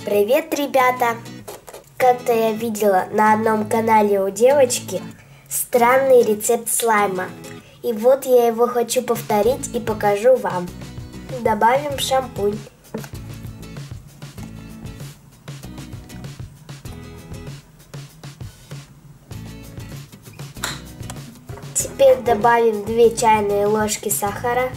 Привет, ребята! Как-то я видела на одном канале у девочки странный рецепт слайма. И вот я его хочу повторить и покажу вам. Добавим шампунь. Теперь добавим 2 чайные ложки сахара.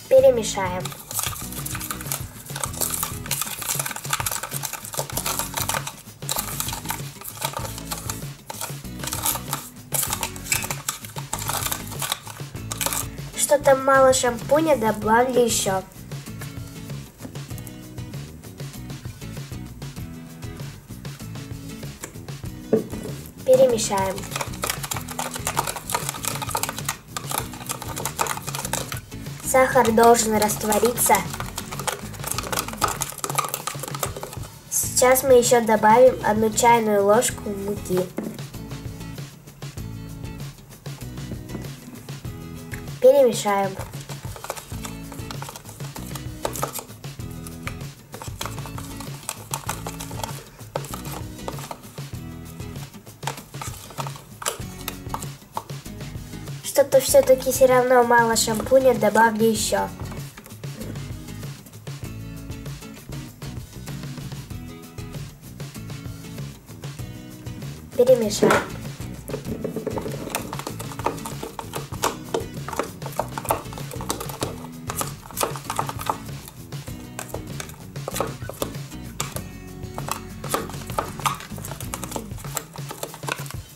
Перемешаем. Что-то мало шампуня, добавлю еще. Перемешаем. Сахар должен раствориться. Сейчас мы еще добавим 1 чайную ложку муки. Перемешаем. Что-то все-таки все равно мало шампуня, добавлю еще. Перемешаем.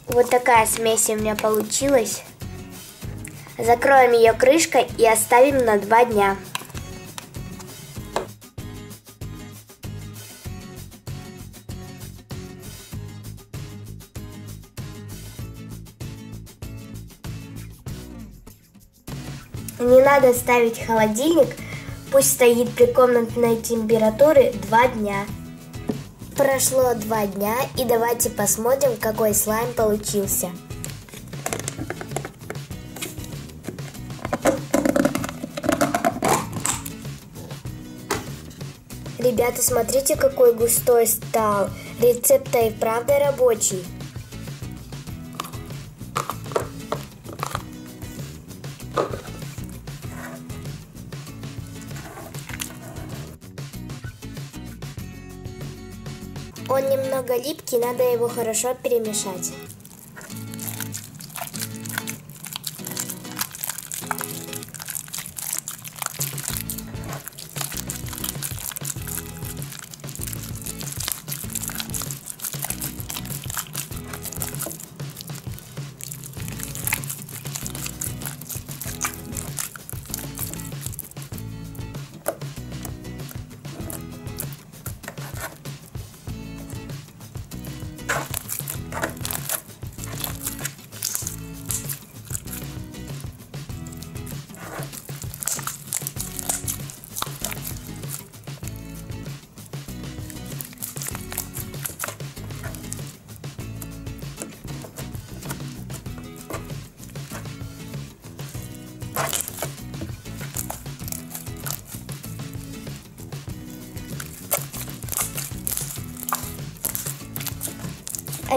Вот такая смесь у меня получилась. Закроем ее крышкой и оставим на 2 дня. Не надо ставить в холодильник, пусть стоит при комнатной температуре 2 дня. Прошло 2 дня, и давайте посмотрим, какой слайм получился. Ребята, смотрите, какой густой стал. Рецепт-то и правда рабочий. Он немного липкий, надо его хорошо перемешать.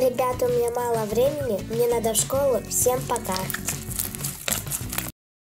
Ребята, у меня мало времени, мне надо в школу. Всем пока!